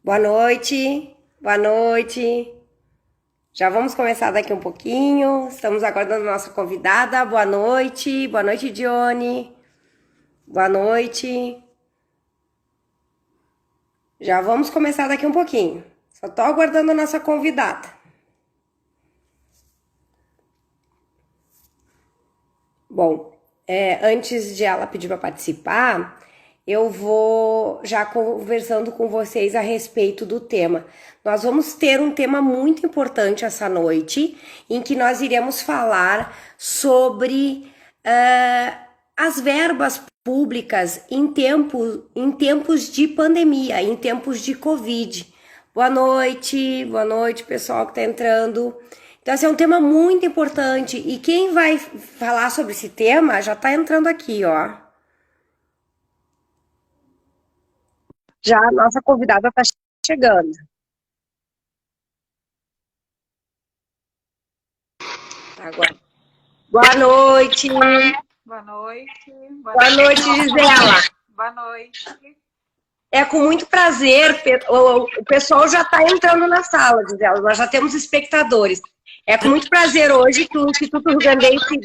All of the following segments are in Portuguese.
Boa noite, boa noite. Já vamos começar daqui um pouquinho. Estamos aguardando a nossa convidada. Boa noite, Dione. Boa noite. Já vamos começar daqui um pouquinho. Só estou aguardando a nossa convidada. Bom, antes de ela pedir para participar, eu vou já conversando com vocês a respeito do tema. Nós vamos ter um tema muito importante essa noite, em que nós iremos falar sobre as verbas públicas em tempos de pandemia, em tempos de Covid. Boa noite, pessoal que está entrando. Então, esse é um tema muito importante. E quem vai falar sobre esse tema já está entrando aqui, ó. Já a nossa convidada está chegando. Agora. Boa noite. Boa noite. Boa noite, Gisela. Boa noite. É com muito prazer. O pessoal já está entrando na sala, Gisela. Nós já temos espectadores. É com muito prazer hoje que o Instituto Rio Grandense...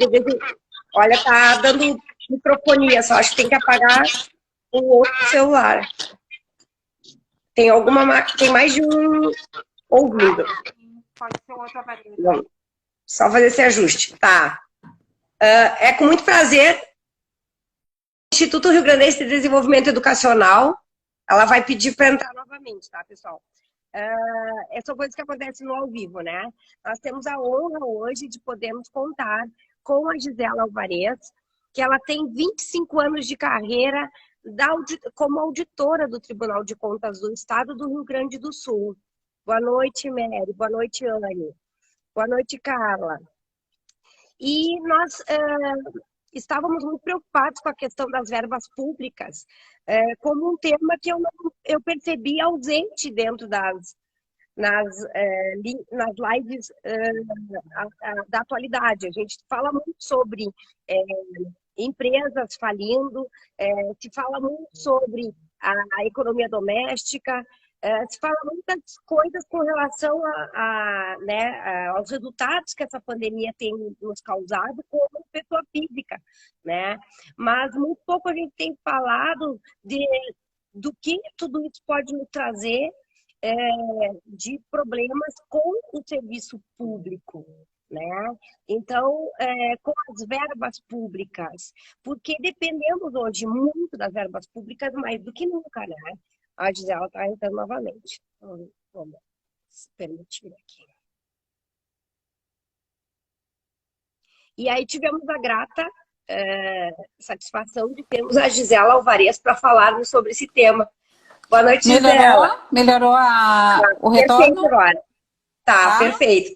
Olha, tá dando microfonia, só acho que tem que apagar o outro celular. Tem mais de um ouvindo. Pode ser outro aparelho. Não, só fazer esse ajuste. Tá. É com muito prazer. O Instituto Rio Grandense de Desenvolvimento Educacional, ela vai pedir para entrar novamente, tá, pessoal? São coisas que acontecem no ao vivo, né? Nós temos a honra hoje de podermos contar com a Gisela Alvarez, que ela tem 25 anos de carreira como auditora do Tribunal de Contas do Estado do Rio Grande do Sul. Boa noite, Mary. Boa noite, Anne. Boa noite, Carla. E nós estávamos muito preocupados com a questão das verbas públicas, como um tema que eu percebi ausente dentro nas lives da atualidade. A gente fala muito sobre empresas falindo, se fala muito sobre a economia doméstica, se fala muitas coisas com relação né, aos resultados que essa pandemia tem nos causado como pessoa física, né? Mas muito pouco a gente tem falado do que tudo isso pode nos trazer de problemas com o serviço público, né? Então, com as verbas públicas, porque dependemos hoje muito das verbas públicas, mais do que nunca, né? A Gisela está entrando novamente. Vamos permitir aqui. E aí tivemos a grata satisfação de termos a Gisela Alvarez para falarmos sobre esse tema. Boa noite, Gisela. Melhorou o retorno? Perfeito agora. Tá, perfeito.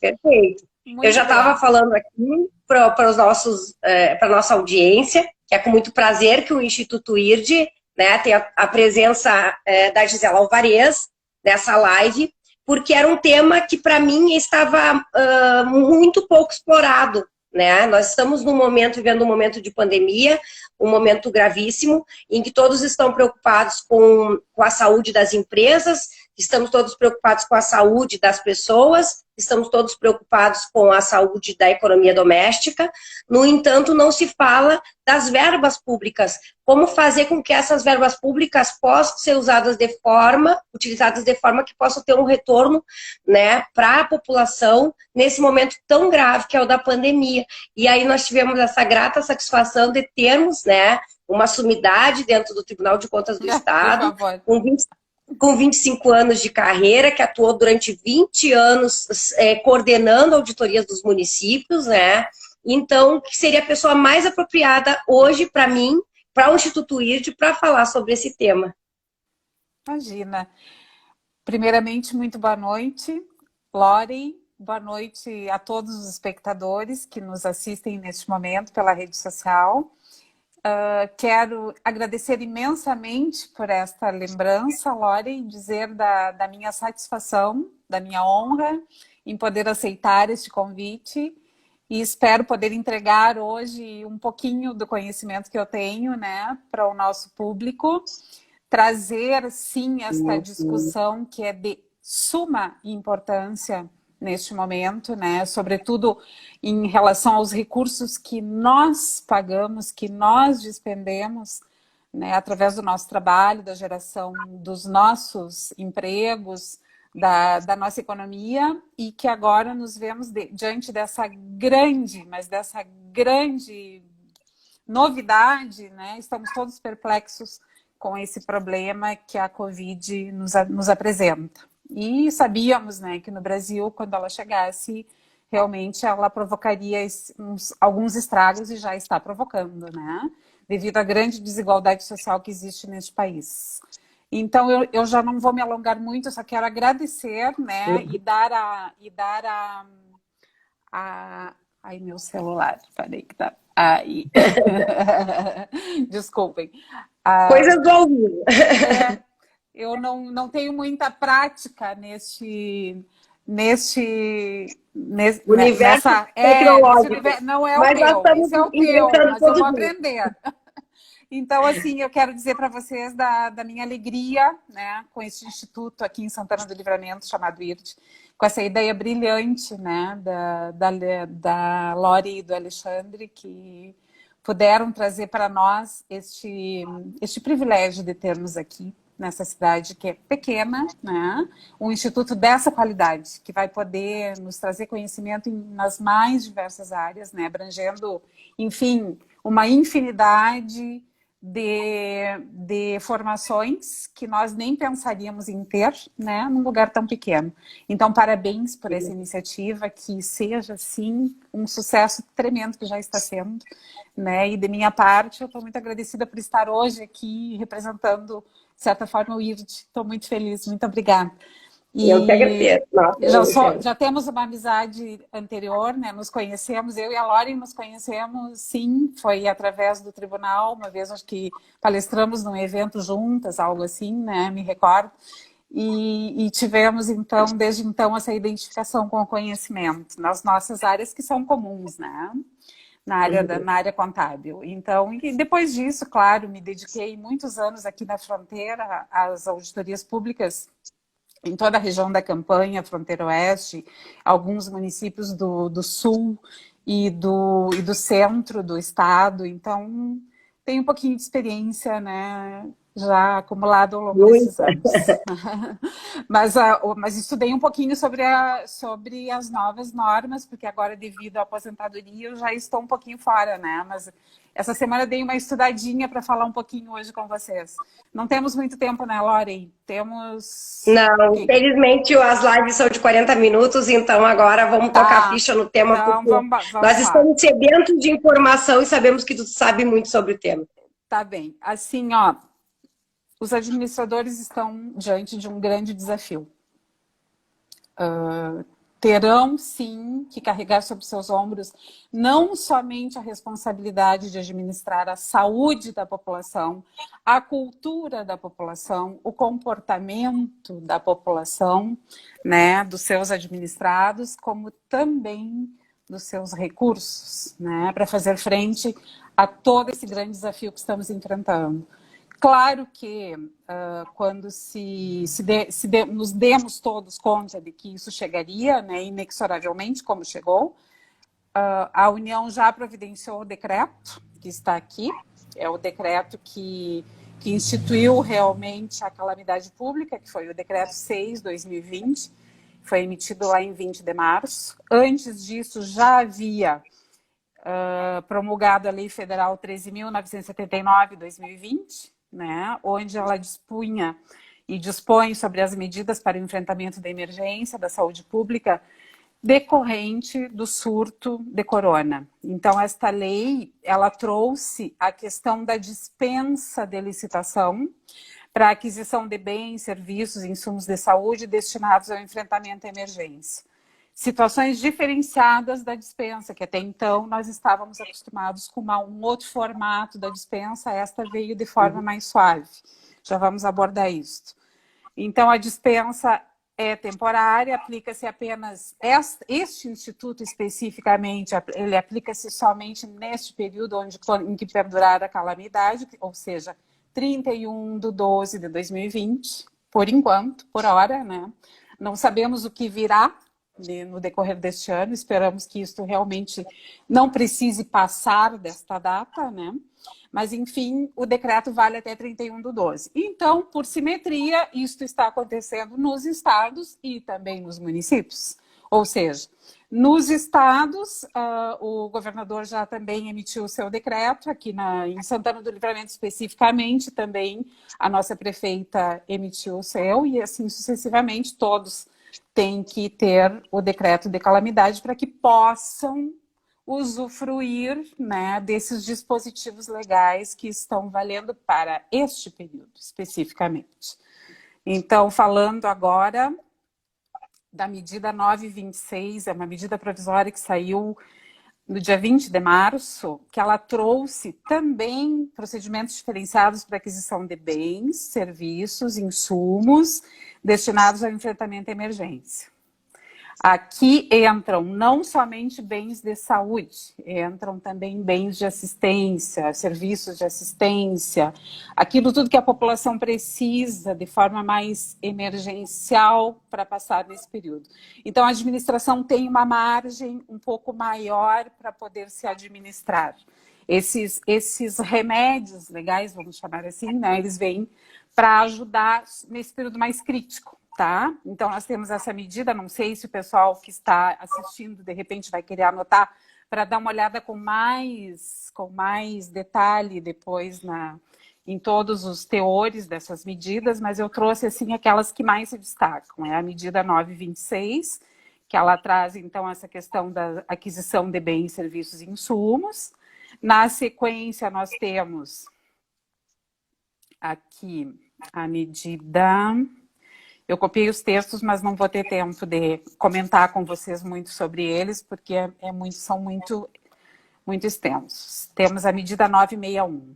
Muito Eu já estava falando aqui para a nossa audiência, que é com muito prazer que o Instituto IRD, né, tem a presença da Gisela Alvarez nessa live, porque era um tema que para mim estava muito pouco explorado, né? Nós estamos vivendo um momento de pandemia, um momento gravíssimo, em que todos estão preocupados com a saúde das empresas, estamos todos preocupados com a saúde das pessoas, estamos todos preocupados com a saúde da economia doméstica. No entanto, não se fala das verbas públicas. Como fazer com que essas verbas públicas possam ser utilizadas de forma que possam ter um retorno, né, para a população nesse momento tão grave que é o da pandemia. E aí nós tivemos essa grata satisfação de termos, né, uma sumidade dentro do Tribunal de Contas do Estado, com 25 anos de carreira, que atuou durante 20 anos coordenando auditorias dos municípios, né? Então, que seria a pessoa mais apropriada hoje para mim, para o Instituto IRD, para falar sobre esse tema. Imagina. Primeiramente, muito boa noite, Lori. Boa noite a todos os espectadores que nos assistem neste momento pela rede social. Quero agradecer imensamente por esta lembrança, Lori, e dizer da minha satisfação, da minha honra em poder aceitar este convite e espero poder entregar hoje um pouquinho do conhecimento que eu tenho, né, para o nosso público, trazer, sim, esta discussão que é de suma importância neste momento, né? Sobretudo em relação aos recursos que nós pagamos, que nós despendemos, né? Através do nosso trabalho, da geração dos nossos empregos, da nossa economia, e que agora nos vemos diante dessa grande, mas dessa grande novidade, né? Estamos todos perplexos com esse problema que a Covid nos apresenta. E sabíamos, né, que no Brasil, quando ela chegasse, realmente ela provocaria alguns estragos, e já está provocando, né? Devido à grande desigualdade social que existe neste país. Então, eu já não vou me alongar muito, eu só quero agradecer, né, e dar a... Ai, meu celular, parei que tá... Aí. Desculpem. Coisas do ao vivo. Eu não tenho muita prática Universo tecnológico. não é o Mas nós meu, estamos esse é o teu, inventando mas eu todo vou dia. aprender. Então, assim, eu quero dizer para vocês da minha alegria, né, com esse instituto aqui em Santana do Livramento, chamado IRD, com essa ideia brilhante, né, da Lori e do Alexandre, que puderam trazer para nós este privilégio de termos aqui, nessa cidade que é pequena, né, um instituto dessa qualidade, que vai poder nos trazer conhecimento nas mais diversas áreas, né, abrangendo, enfim, uma infinidade de formações que nós nem pensaríamos em ter, né, num lugar tão pequeno. Então, parabéns por essa iniciativa, que seja, sim, um sucesso tremendo, que já está sendo, né, e de minha parte, eu estou muito agradecida por estar hoje aqui representando, de certa forma, o IRD. Estou muito feliz, muito obrigada. Eu que agradeço. Já temos uma amizade anterior, né? Nos conhecemos, eu e a Lori nos conhecemos, sim, foi através do tribunal, uma vez acho que palestramos num evento juntas, algo assim, né? Me recordo. E tivemos, então, desde então, essa identificação com o conhecimento, nas nossas áreas que são comuns, né? Na área contábil. Então, e depois disso, claro, me dediquei muitos anos aqui na fronteira às auditorias públicas em toda a região da Campanha, Fronteira Oeste, alguns municípios do sul e do centro do estado. Então, tem um pouquinho de experiência, né, já acumulado ao longo desses anos. Mas estudei um pouquinho sobre as novas normas, porque agora, devido à aposentadoria, eu já estou um pouquinho fora, né? Mas essa semana eu dei uma estudadinha para falar um pouquinho hoje com vocês. Não temos muito tempo, né, Lori? Temos... Não, infelizmente as lives são de 40 minutos, então agora vamos tocar ficha no tema, então, porque vamos nós estamos sedentos de informação e sabemos que tu sabe muito sobre o tema. Tá bem. Assim, ó, os administradores estão diante de um grande desafio. Terão, sim, que carregar sobre seus ombros não somente a responsabilidade de administrar a saúde da população, a cultura da população, o comportamento da população, né, dos seus administrados, como também dos seus recursos, né, para fazer frente a todo esse grande desafio que estamos enfrentando. Claro que quando nos demos todos conta de que isso chegaria, né, inexoravelmente, como chegou, a União já providenciou o decreto, que está aqui, é o decreto que instituiu realmente a calamidade pública, que foi o decreto 6/2020, foi emitido lá em 20 de março. Antes disso, já havia promulgado a Lei Federal 13.979/2020, né, onde ela dispunha e dispõe sobre as medidas para o enfrentamento da emergência da saúde pública decorrente do surto de corona. Então, esta lei, ela trouxe a questão da dispensa de licitação para a aquisição de bens, serviços e insumos de saúde destinados ao enfrentamento da emergência. Situações diferenciadas da dispensa, que até então nós estávamos acostumados com um outro formato da dispensa, esta veio de forma mais suave. Já vamos abordar isso. Então, a dispensa é temporária, aplica-se apenas, este instituto especificamente, ele aplica-se somente neste período em que perdurar a calamidade, ou seja, 31/12/2020, por enquanto, por hora, né? Não sabemos o que virá no decorrer deste ano, esperamos que isto realmente não precise passar desta data, né? Mas, enfim, o decreto vale até 31/12. Então, por simetria, isto está acontecendo nos estados e também nos municípios. Ou seja, nos estados, o governador já também emitiu o seu decreto, aqui em Santana do Livramento especificamente, também a nossa prefeita emitiu o seu, e assim sucessivamente todos têm que ter o decreto de calamidade para que possam usufruir, né, desses dispositivos legais que estão valendo para este período especificamente. Então, falando agora da medida 926, é uma medida provisória que saiu no dia 20 de março, que ela trouxe também procedimentos diferenciados para aquisição de bens, serviços, insumos destinados ao enfrentamento à emergência. Aqui entram não somente bens de saúde, entram também bens de assistência, serviços de assistência, aquilo tudo que a população precisa de forma mais emergencial para passar nesse período. Então, a administração tem uma margem um pouco maior para poder se administrar. Esses remédios legais, vamos chamar assim, né, eles vêm para ajudar nesse período mais crítico. Tá? Então, nós temos essa medida, não sei se o pessoal que está assistindo, de repente, vai querer anotar para dar uma olhada com mais detalhe depois em todos os teores dessas medidas, mas eu trouxe, assim, aquelas que mais se destacam. É a medida 926, que ela traz, então, essa questão da aquisição de bens, serviços e insumos. Na sequência, nós temos aqui a medida... Eu copiei os textos, mas não vou ter tempo de comentar com vocês muito sobre eles, porque são muito extensos. Temos a medida 961.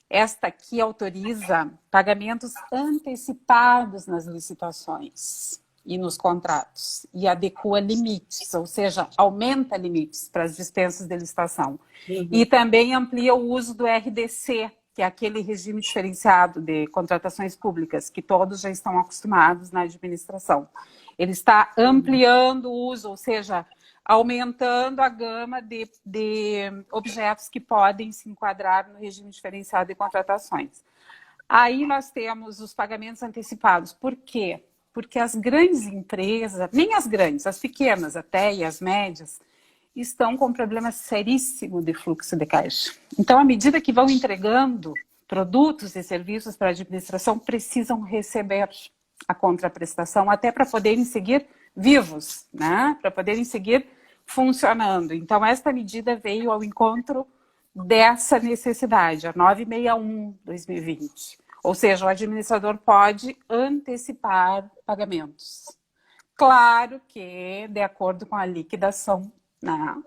Esta aqui autoriza pagamentos antecipados nas licitações e nos contratos, e adequa limites, ou seja, aumenta limites para as dispensas de licitação. Uhum. E também amplia o uso do RDC, que é aquele regime diferenciado de contratações públicas, que todos já estão acostumados na administração. Ele está ampliando o uso, ou seja, aumentando a gama de objetos que podem se enquadrar no regime diferenciado de contratações. Aí nós temos os pagamentos antecipados. Por quê? Porque as grandes empresas, nem as grandes, as pequenas até e as médias, estão com um problema seríssimo de fluxo de caixa. Então, à medida que vão entregando produtos e serviços para a administração, precisam receber a contraprestação, até para poderem seguir vivos, né? Para poderem seguir funcionando. Então, esta medida veio ao encontro dessa necessidade, a 961/2020. Ou seja, o administrador pode antecipar pagamentos. Claro que de acordo com a liquidação, não.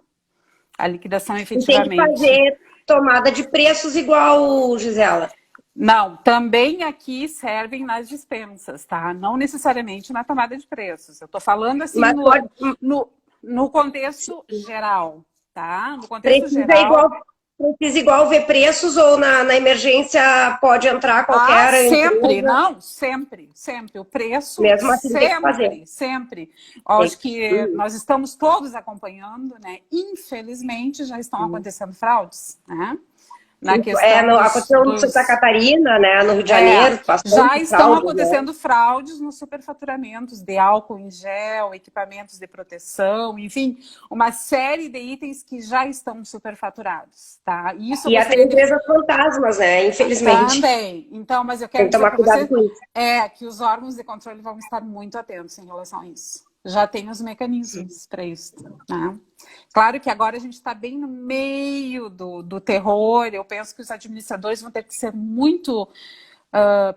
A liquidação efetivamente... Tem que fazer tomada de preços igual, Gisela? Não, também aqui servem nas dispensas, tá? Não necessariamente na tomada de preços. Eu estou falando assim no contexto geral, tá? No contexto geral... Precisa igual ver preços ou na emergência pode entrar qualquer... sempre, não, sempre. O preço, mesmo assim, tem que fazer. Sempre. Acho que nós estamos todos acompanhando, né? Infelizmente, já estão acontecendo fraudes, né? Aconteceu no Santa Catarina, né, no Rio de Janeiro. Já estão acontecendo fraudes nos superfaturamentos de álcool em gel, equipamentos de proteção, enfim, uma série de itens que já estão superfaturados, tá? E até empresas fantasmas, né, infelizmente. Também. Então, mas eu quero dizer para você que os órgãos de controle vão estar muito atentos em relação a isso. Já tem os mecanismos para isso, né? Claro que agora a gente está bem no meio do terror. Eu penso que os administradores vão ter que ser muito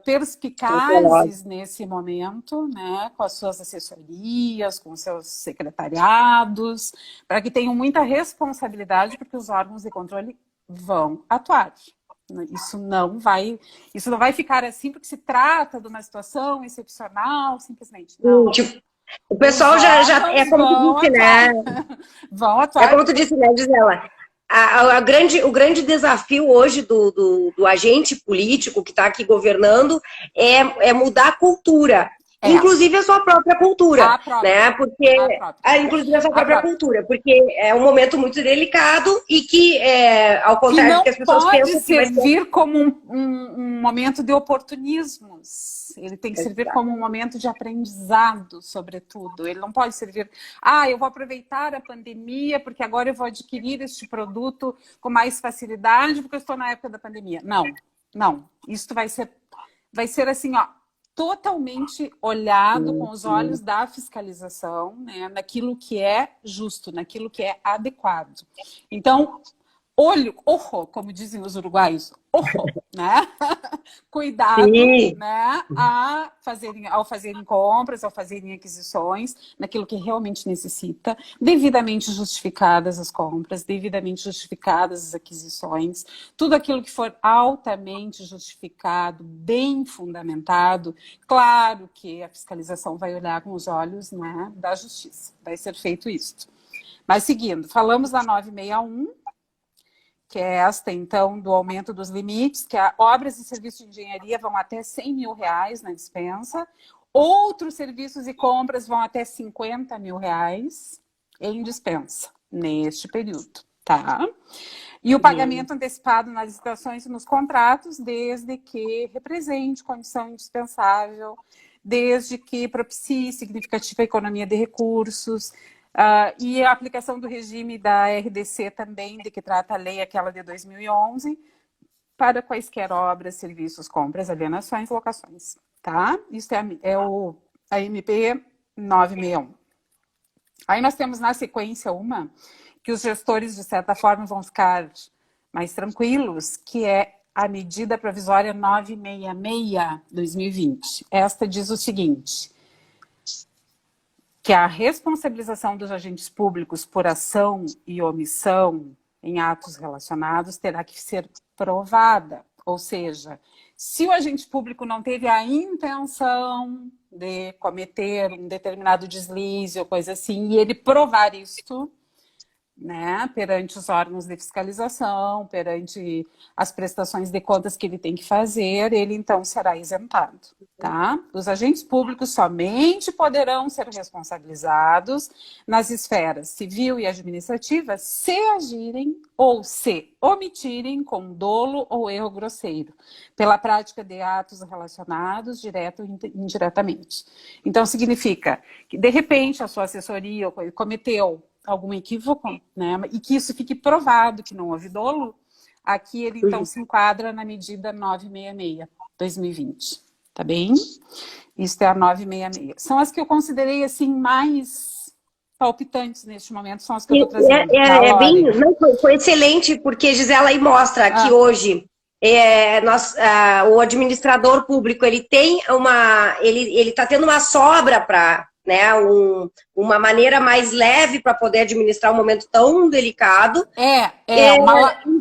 perspicazes nesse momento, né? Com as suas assessorias, com os seus secretariados, para que tenham muita responsabilidade, porque os órgãos de controle vão atuar. Isso não vai ficar assim, porque se trata de uma situação excepcional, simplesmente. Não. O pessoal já é como tu disse, né? Vão atuar. É como tu disse, né, Gisela? o grande desafio hoje do agente político que está aqui governando é mudar a cultura. Inclusive a sua própria cultura, né? Porque, inclusive a sua própria cultura, porque é um momento muito delicado e que, ao contrário do que as pessoas pensam... Não pode servir como um momento de oportunismos. Ele tem que servir como um momento de aprendizado, sobretudo. Ele não pode servir, eu vou aproveitar a pandemia porque agora eu vou adquirir este produto com mais facilidade porque eu estou na época da pandemia. Não, não. Isso vai ser assim, totalmente olhado com os olhos da fiscalização, né, naquilo que é justo, naquilo que é adequado. Então, ojo, como dizem os uruguaios, ojo, né? Cuidado, né, ao fazerem compras, ao fazerem aquisições, naquilo que realmente necessita, devidamente justificadas as compras, devidamente justificadas as aquisições, tudo aquilo que for altamente justificado, bem fundamentado, claro que a fiscalização vai olhar com os olhos, né, da justiça, vai ser feito isso. Mas seguindo, falamos da 961, que é esta, então, do aumento dos limites, que obras e serviços de engenharia vão até R$100 mil na dispensa, outros serviços e compras vão até R$50 mil em dispensa, neste período, tá? E o pagamento antecipado nas licitações e nos contratos, desde que represente condição indispensável, desde que propicie significativa economia de recursos, e a aplicação do regime da RDC também, de que trata a lei, aquela de 2011, para quaisquer obras, serviços, compras, alienações, locações, tá? Isso a MP 961. Aí nós temos na sequência que os gestores, de certa forma, vão ficar mais tranquilos, que é a medida provisória 966/2020. Esta diz o seguinte: que a responsabilização dos agentes públicos por ação e omissão em atos relacionados terá que ser provada. Ou seja, se o agente público não teve a intenção de cometer um determinado deslize ou coisa assim, e ele provar isso, né, perante os órgãos de fiscalização, perante as prestações de contas que ele tem que fazer, ele então será isentado, tá? Os agentes públicos somente poderão ser responsabilizados nas esferas civil e administrativa se agirem ou se omitirem com dolo ou erro grosseiro, pela prática de atos relacionados, direto ou indiretamente. Então, significa que, de repente, a sua assessoria cometeu algum equívoco, né? E que isso fique provado que não houve dolo, aqui ele então se enquadra na medida 966/2020, tá bem? Isso é a 966. São as que eu considerei assim mais palpitantes neste momento, são as que eu estou trazendo. Foi excelente, porque Gisela aí mostra que hoje o administrador público ele tem ele está tendo uma sobra para, né, uma maneira mais leve para poder administrar um momento tão delicado. E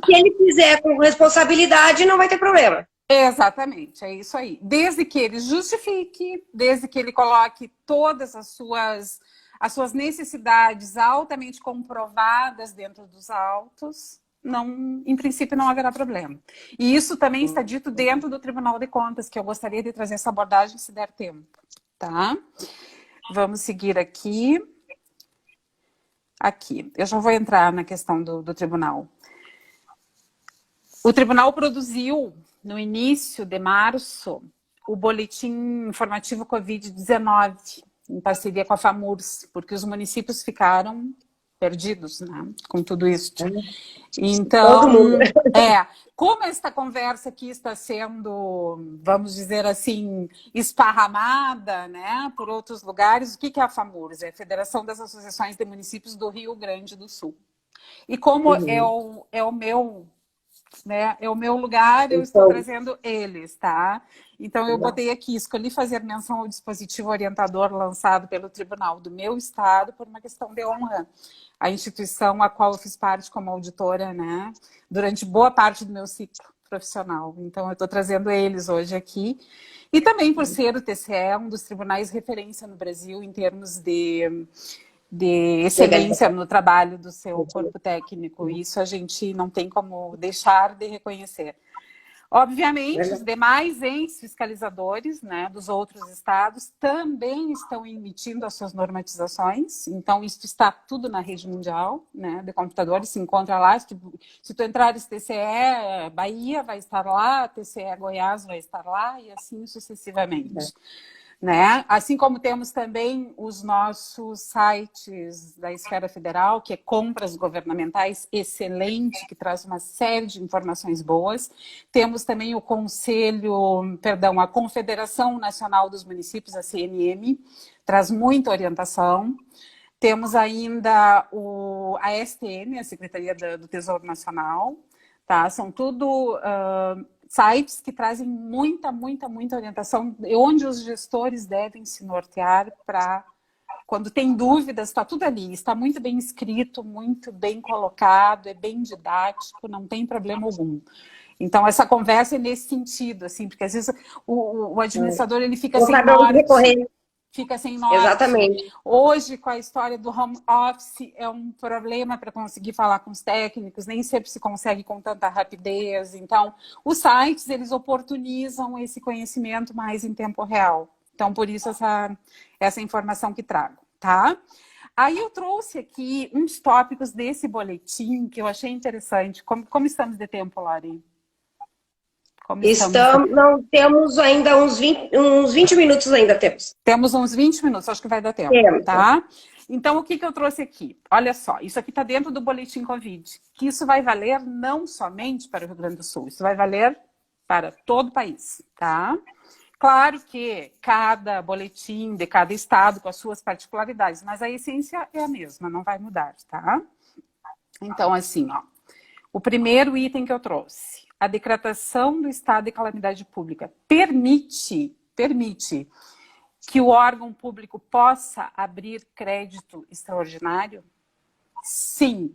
se ele fizer com responsabilidade, não vai ter problema. Exatamente, é isso aí. Desde que ele justifique, desde que ele coloque todas as suas necessidades altamente comprovadas dentro dos autos, em princípio não haverá problema. E isso também está dito dentro do Tribunal de Contas, que eu gostaria de trazer essa abordagem se der tempo, tá? Vamos seguir aqui. Aqui, eu já vou entrar na questão do tribunal. O tribunal produziu, no início de março, o boletim informativo Covid-19, em parceria com a FAMURS, porque os municípios ficaram perdidos, né, com tudo isso. Então, como esta conversa aqui está sendo, vamos dizer assim, esparramada, né, por outros lugares, o que é a FAMURS? É a Federação das Associações de Municípios do Rio Grande do Sul. E como é o meu, né, é o meu lugar, eu estou trazendo eles, tá? Então, eu botei aqui, escolhi fazer menção ao dispositivo orientador lançado pelo Tribunal do meu estado por uma questão de honra. A instituição a qual eu fiz parte como auditora, né, durante boa parte do meu ciclo profissional. Então, eu estou trazendo eles hoje aqui. E também por ser o TCE um dos tribunais referência no Brasil em termos de de excelência no trabalho do seu corpo técnico. Isso a gente não tem como deixar de reconhecer. Obviamente, os demais entes fiscalizadores, né, dos outros estados também estão emitindo as suas normatizações. Então, isso está tudo na rede mundial, né, de computadores, se encontra lá. Se tu entrares TCE Bahia, vai estar lá, TCE Goiás vai estar lá, e assim sucessivamente. Né? Assim como temos também os nossos sites da esfera federal, que é Compras Governamentais, excelente, que traz uma série de informações boas. Temos também o a Confederação Nacional dos Municípios, a CNM, traz muita orientação. Temos ainda a STN, a Secretaria do Tesouro Nacional, tá? São tudo sites que trazem muita orientação, onde os gestores devem se nortear para, quando tem dúvidas, está tudo ali, está muito bem escrito, muito bem colocado, é bem didático, não tem problema algum. Então, essa conversa é nesse sentido, assim, porque às vezes o administrador ele fica sem norte. Fica sem norte. Exatamente. Hoje, com a história do home office, é um problema para conseguir falar com os técnicos, nem sempre se consegue com tanta rapidez. Então, os sites, eles oportunizam esse conhecimento mais em tempo real. Então, por isso, essa informação que trago, tá? Aí eu trouxe aqui uns tópicos desse boletim que eu achei interessante. Como estamos de tempo, Lori? Não, temos ainda uns 20 minutos ainda temos. Temos uns 20 minutos, acho que vai dar tempo, tá? Então, o que eu trouxe aqui? Olha só, isso aqui está dentro do boletim Covid, que isso vai valer não somente para o Rio Grande do Sul, isso vai valer para todo o país, tá? Claro que cada boletim de cada estado com as suas particularidades, mas a essência é a mesma, não vai mudar, tá? Então, assim, ó, o primeiro item que eu trouxe, a decretação do estado de calamidade pública permite que o órgão público possa abrir crédito extraordinário? Sim,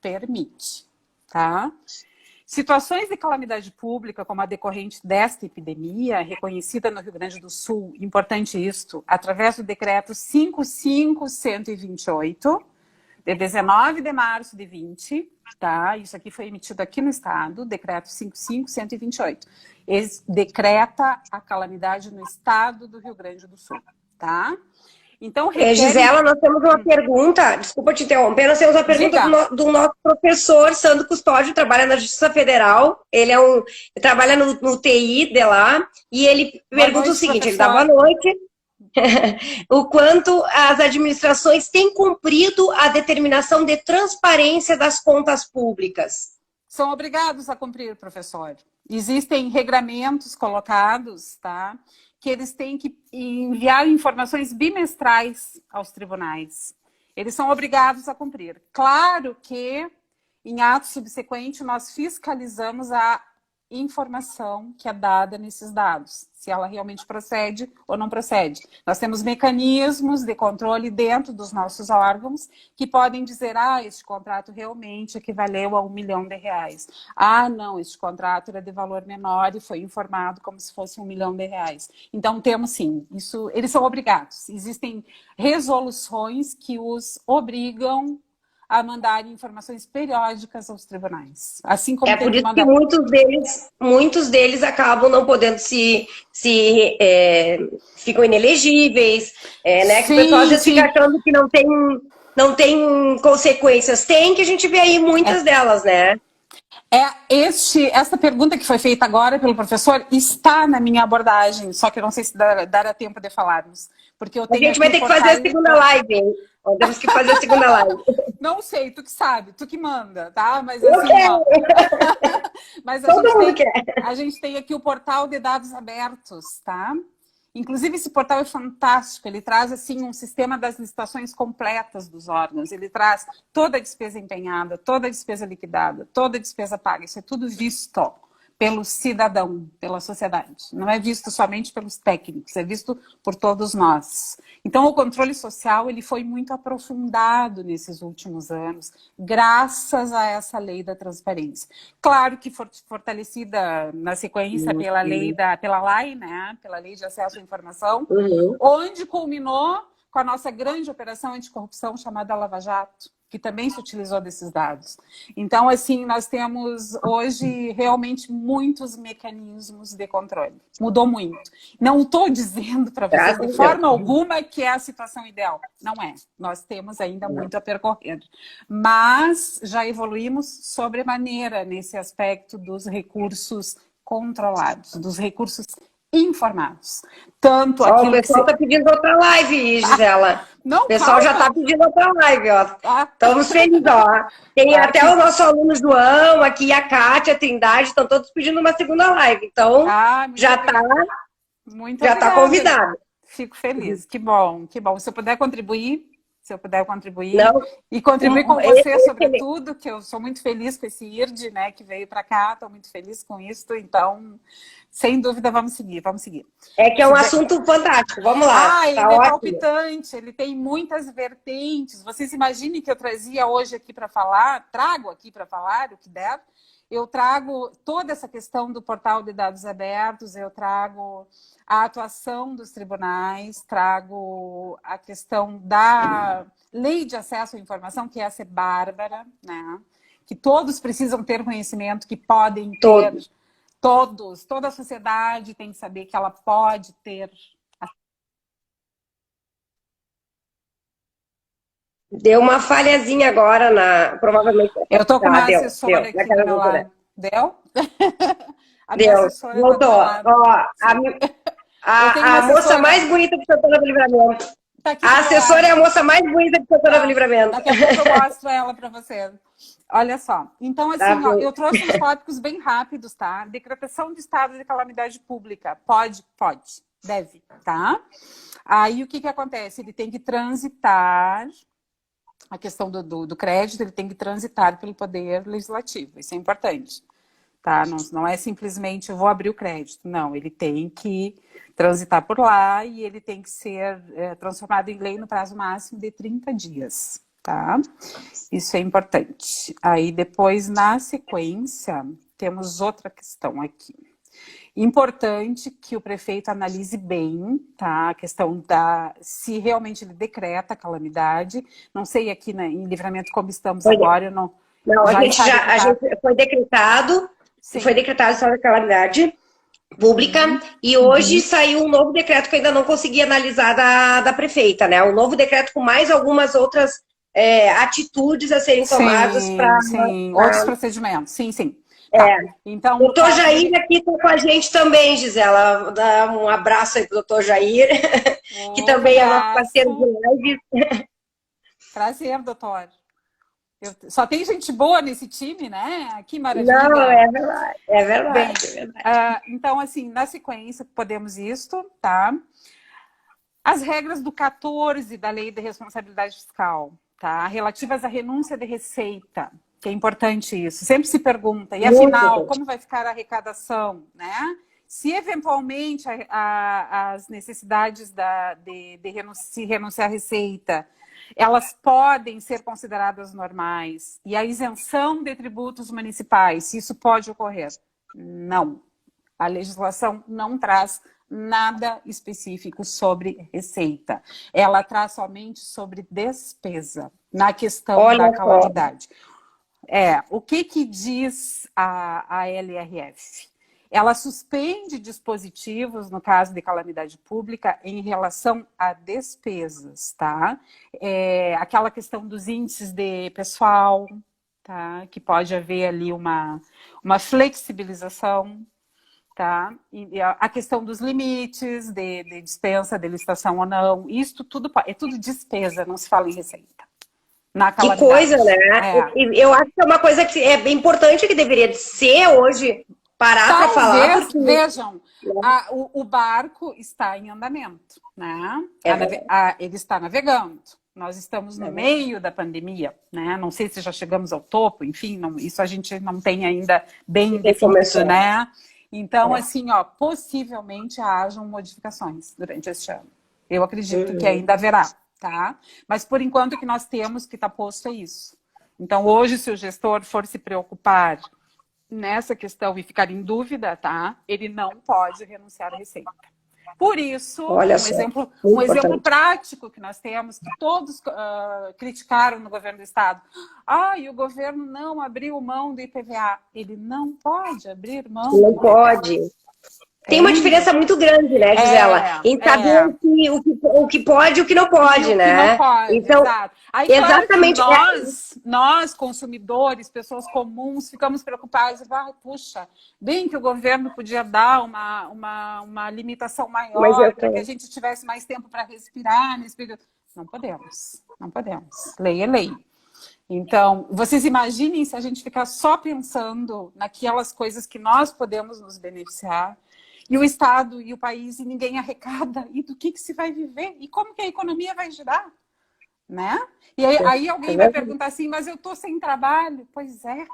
permite, tá? Situações de calamidade pública, como a decorrente desta epidemia, reconhecida no Rio Grande do Sul, importante isto, através do decreto 55128, de 19 de março de 20, tá? Isso aqui foi emitido aqui no estado, decreto 55128. Ele decreta a calamidade no estado do Rio Grande do Sul, tá? Então, Gisela, nós temos uma pergunta, desculpa te interromper, nós temos uma pergunta do nosso professor Sandro Custódio, trabalha na Justiça Federal, ele trabalha no TI de lá, e ele pergunta o seguinte, professor. Ele dá boa noite, o quanto as administrações têm cumprido a determinação de transparência das contas públicas. São obrigados a cumprir, professor. Existem regramentos colocados, tá? Que eles têm que enviar informações bimestrais aos tribunais. Eles são obrigados a cumprir. Claro que, em ato subsequente, nós fiscalizamos a informação que é dada nesses dados, se ela realmente procede ou não procede. Nós temos mecanismos de controle dentro dos nossos órgãos que podem dizer, este contrato realmente equivaleu a R$1 milhão. Não, este contrato era de valor menor e foi informado como se fosse R$1 milhão. Então, temos sim, isso, eles são obrigados. Existem resoluções que os obrigam a mandar informações periódicas aos tribunais. Assim como por isso que muitos deles acabam não podendo ficam inelegíveis, né? Que o pessoal às vezes fica achando que não tem consequências. Tem, que a gente vê aí muitas delas, né? Essa pergunta que foi feita agora pelo professor está na minha abordagem, só que eu não sei se dará tempo de falarmos. Porque a gente vai ter que fazer a segunda live, hein? Temos que fazer a segunda live. Não sei, tu que sabe, tu que manda, tá? Mas assim, mas a gente tem aqui o portal de dados abertos, tá? Inclusive, esse portal é fantástico, ele traz assim um sistema das licitações completas dos órgãos, ele traz toda a despesa empenhada, toda a despesa liquidada, toda a despesa paga, isso é tudo visto pelo cidadão, pela sociedade. Não é visto somente pelos técnicos, é visto por todos nós. Então, o controle social ele foi muito aprofundado nesses últimos anos, graças a essa lei da transparência. Claro que fortalecida na sequência pela LAI, né? Pela Lei de Acesso à Informação, onde culminou com a nossa grande operação anticorrupção chamada Lava Jato, que também se utilizou desses dados. Então, assim, nós temos hoje realmente muitos mecanismos de controle. Mudou muito. Não estou dizendo para vocês de forma alguma que é a situação ideal. Não é. Nós temos ainda muito a percorrer. Mas já evoluímos sobremaneira nesse aspecto dos recursos controlados, dos recursos informados. Tanto o pessoal está pedindo outra live, Gisela. Não, o pessoal já está pedindo outra live, ó. Estamos felizes, ó. Tem até o nosso aluno João, aqui a Kátia, a Trindade, estão todos pedindo uma segunda live. Então, já está convidado. Fico feliz. Que bom, que bom. Se eu puder contribuir, Não, e contribuir com você, sobretudo, que eu sou muito feliz com esse IRD, né, que veio para cá, estou muito feliz com isso, então, sem dúvida, vamos seguir. É que é um assunto fantástico, vamos lá. Ele é palpitante, ele tem muitas vertentes. Vocês imaginem que eu trazia hoje aqui para falar, trago aqui para falar o que der. Eu trago toda essa questão do portal de dados abertos, eu trago a atuação dos tribunais, trago a questão da lei de acesso à informação, que essa é bárbara, né? Que todos precisam ter conhecimento, que podem ter, toda a sociedade tem que saber que ela pode ter. Deu uma falhazinha agora, provavelmente. Eu estou com uma assessora aqui do meu lado. Deu? Deu, voltou. Ó, a moça mais bonita de Santana do Livramento. Tá aqui a assessora é a moça mais bonita de Santana do Livramento. Daqui a pouco eu mostro ela para você. Olha só. Então, assim, ó, eu trouxe uns tópicos bem rápidos, tá? Decretação de estado de calamidade pública. Pode, deve, tá? Aí, o que acontece? Ele tem que transitar... A questão do crédito, ele tem que transitar pelo poder legislativo. Isso é importante. Tá? Não é simplesmente eu vou abrir o crédito. Não, ele tem que transitar por lá e ele tem que ser transformado em lei no prazo máximo de 30 dias. Tá? Isso é importante. Aí depois, na sequência, temos outra questão aqui. Importante que o prefeito analise bem, tá? A questão se realmente ele decreta a calamidade. Não sei aqui em Livramento como estamos agora. Não, a gente foi decretado. Sim. Foi decretado o estado de calamidade pública e hoje saiu um novo decreto que eu ainda não consegui analisar da prefeita, né? Um novo decreto com mais algumas outras atitudes a serem tomadas para... Sim, outros procedimentos. Sim. Tá. Então, o doutor Jair aqui está com a gente também, Gisela. Dá um abraço aí para o doutor Jair, que também é nosso parceiro de live. Prazer, doutor. Só tem gente boa nesse time, né? Que maravilha. Não, é verdade. Bem, então, assim, na sequência, podemos isto, tá? As regras do 14 da Lei de Responsabilidade Fiscal, tá? Relativas à renúncia de receita. Que é importante isso. Sempre se pergunta, e afinal, como vai ficar a arrecadação, né? Se eventualmente as necessidades se renunciar à receita, elas podem ser consideradas normais. E a isenção de tributos municipais, se isso pode ocorrer? Não. A legislação não traz nada específico sobre receita. Ela traz somente sobre despesa, na questão da calamidade. O que diz a LRF? Ela suspende dispositivos, no caso de calamidade pública, em relação a despesas, tá? Aquela questão dos índices de pessoal, tá? Que pode haver ali uma flexibilização, tá? E a questão dos limites de dispensa, de licitação ou não, isso tudo é tudo despesa, não se fala em receita. Que coisa, né? Eu acho que é uma coisa que é bem importante, que deveria ser hoje parar para falar. Porque... Vejam, o barco está em andamento, né? Ele está navegando. Nós estamos no meio da pandemia, né? Não sei se já chegamos ao topo, enfim, isso a gente não tem ainda bem definido, né? Então, assim, ó, possivelmente hajam modificações durante este ano. Eu acredito que ainda haverá. Tá? Mas por enquanto o que nós temos que está posto é isso. Então hoje, se o gestor for se preocupar nessa questão e ficar em dúvida, tá? Ele não pode renunciar à receita. Por isso, Olha só, um muito exemplo importante. prático que nós temos, que todos criticaram no governo do Estado. E o governo não abriu mão do IPVA. Ele não pode abrir mão do Não IPVA. pode. Tem uma Entende? diferença muito grande, né, Gisela? Em saber o que pode e o que não E pode, o que não né? pode, Então, exato. Aí, claro que exatamente. nós, consumidores, pessoas comuns, ficamos preocupados. Puxa, bem que o governo podia dar uma limitação Mas maior para que a gente tivesse mais tempo para respirar nesse período. Não podemos, não podemos. Lei é lei. Então, vocês imaginem se a gente ficar só pensando naquelas coisas que nós podemos nos beneficiar, e o Estado e o país, e ninguém arrecada, e do que se vai viver? E como que a economia vai girar? Né? E aí alguém vai perguntar assim, mas eu estou sem trabalho. Pois é,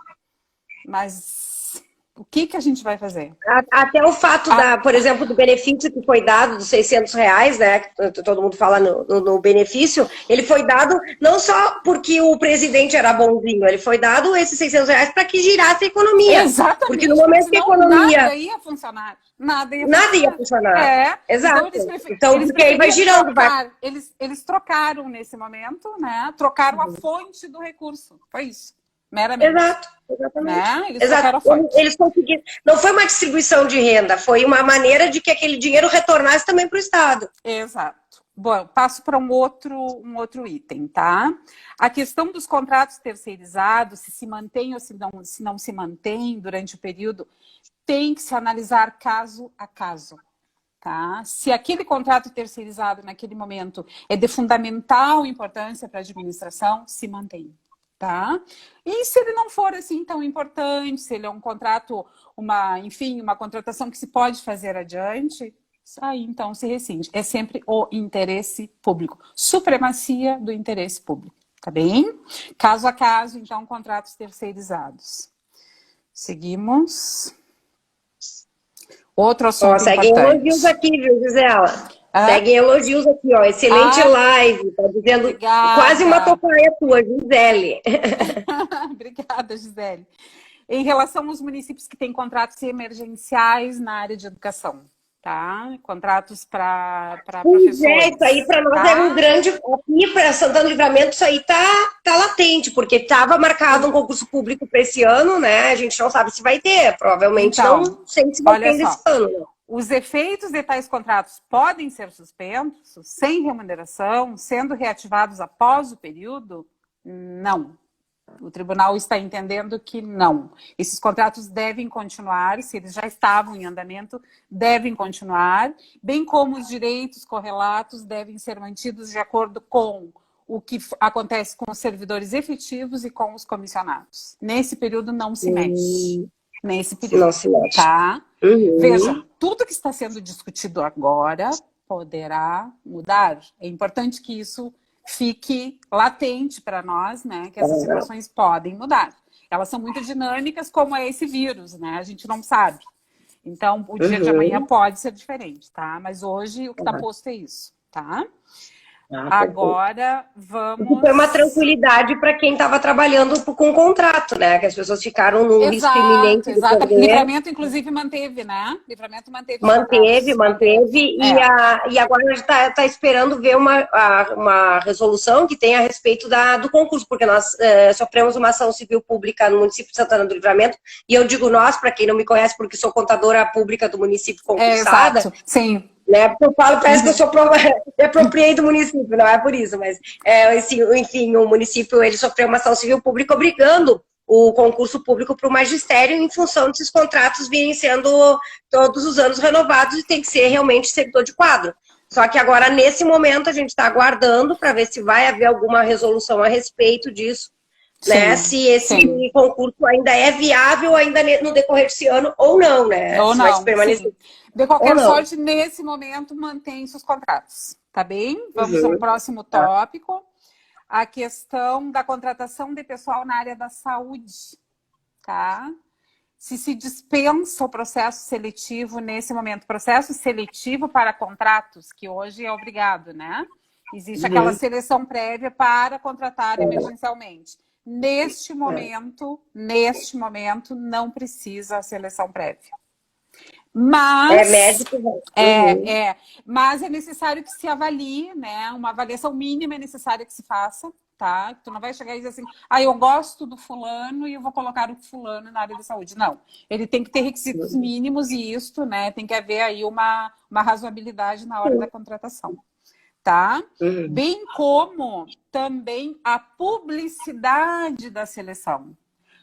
mas o que a gente vai fazer? Até o fato, por exemplo, do benefício que foi dado, dos R$ 600, né, que todo mundo fala no benefício, ele foi dado não só porque o presidente era bonzinho, ele foi dado esses R$ 600 para que girasse a economia. Exatamente, porque no momento que a senão economia... nada ia funcionar. Nada ia funcionar. Exato. Então, porque aí vai girando. Eles trocaram nesse momento, né? Trocaram a fonte do recurso. Foi isso. Meramente. Exato, exatamente. Né? Eles trocaram a fonte. Eles conseguiram. Não foi uma distribuição de renda, foi uma maneira de que aquele dinheiro retornasse também para o Estado. Exato. Bom, passo para um outro item, tá? A questão dos contratos terceirizados, se mantém ou se não se mantém durante o período, tem que se analisar caso a caso. Tá? Se aquele contrato terceirizado naquele momento é de fundamental importância para a administração, se mantém. Tá? E se ele não for assim tão importante, se ele é um contrato, uma contratação que se pode fazer adiante, aí então se rescinde. É sempre o interesse público. Supremacia do interesse público. Tá bem? Caso a caso, então, contratos terceirizados. Seguimos. Outro assunto seguem importante. Elogios aqui, viu, Gisela? Seguem elogios aqui, ó. Excelente live. Tá dizendo obrigada. Quase uma tocaia tua, Gisele. Obrigada, Gisele. Em relação aos municípios que têm contratos emergenciais na área de educação, tá? Contratos para professores. Isso aí para nós é um grande... Aqui para Santana do Livramento, isso aí tá latente, porque estava marcado um concurso público para esse ano, né? A gente não sabe se vai ter, provavelmente então, não sei se vai ter esse ano. Né? Os efeitos de tais contratos podem ser suspensos, sem remuneração, sendo reativados após o período? Não. O tribunal está entendendo que não. Esses contratos devem continuar, se eles já estavam em andamento, devem continuar, bem como os direitos correlatos devem ser mantidos de acordo com o que acontece com os servidores efetivos e com os comissionados. Nesse período não se mexe. Nesse período. Não se mexe. Tá? Vejam, tudo que está sendo discutido agora poderá mudar. É importante que isso fique latente para nós, né? Que essas situações podem mudar. Elas são muito dinâmicas, como é esse vírus, né? A gente não sabe. Então, o dia de amanhã pode ser diferente, tá? Mas hoje o que está posto é isso, tá? Agora, vamos... Foi uma tranquilidade para quem estava trabalhando com o contrato, né? Que as pessoas ficaram no risco iminente. Exato. Livramento, inclusive, manteve, né? Livramento manteve. Manteve. E agora a gente está esperando ver uma resolução que tenha a respeito do concurso, porque nós sofremos uma ação civil pública no município de Santana do Livramento, e eu digo nós, para quem não me conhece, porque sou contadora pública do município concursada. Exato, sim. Né? Porque eu falo, parece que eu sou apropriei do município, não é por isso, mas enfim, o município ele sofreu uma ação civil pública obrigando o concurso público para o magistério em função desses contratos virem sendo todos os anos renovados e tem que ser realmente servidor de quadro. Só que agora, nesse momento, a gente está aguardando para ver se vai haver alguma resolução a respeito disso, né? Se esse concurso ainda é viável ainda no decorrer desse ano ou não, né? Ou se não, vai permanecer. De qualquer sorte, nesse momento, mantém-se os contratos, tá bem? Vamos ao próximo tópico. A questão da contratação de pessoal na área da saúde, tá? Se dispensa o processo seletivo nesse momento. Processo seletivo para contratos, que hoje é obrigado, né? Existe aquela seleção prévia para contratar emergencialmente. Neste momento, não precisa a seleção prévia. Mas médico. mas é necessário que se avalie, né? Uma avaliação mínima é necessária que se faça, tá? Tu não vai chegar e dizer assim, eu gosto do fulano e eu vou colocar o fulano na área da saúde. Não. Ele tem que ter requisitos mínimos e isto, né? Tem que haver aí uma razoabilidade na hora da contratação, tá? Bem como também a publicidade da seleção.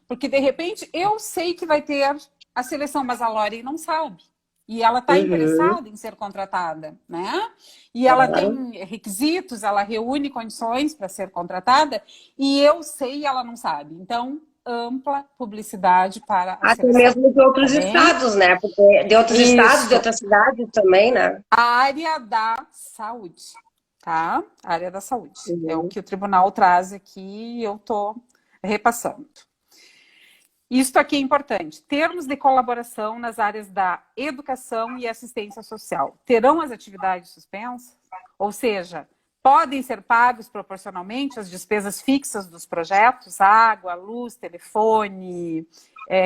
Porque, de repente, eu sei que vai ter a seleção, mas a Lori não sabe. E ela está interessada em ser contratada, né? E ela tem requisitos, ela reúne condições para ser contratada, e eu sei e ela não sabe. Então, ampla publicidade para a Até seleção. mesmo de outros estados, né? Porque de outros estados, de Isso. outras cidades também, né? A área da saúde, tá? A área da saúde. É o que o tribunal traz aqui e eu estou repassando. Isso aqui é importante. Termos de colaboração nas áreas da educação e assistência social. Terão as atividades suspensas? Ou seja, podem ser pagos proporcionalmente as despesas fixas dos projetos, água, luz, telefone,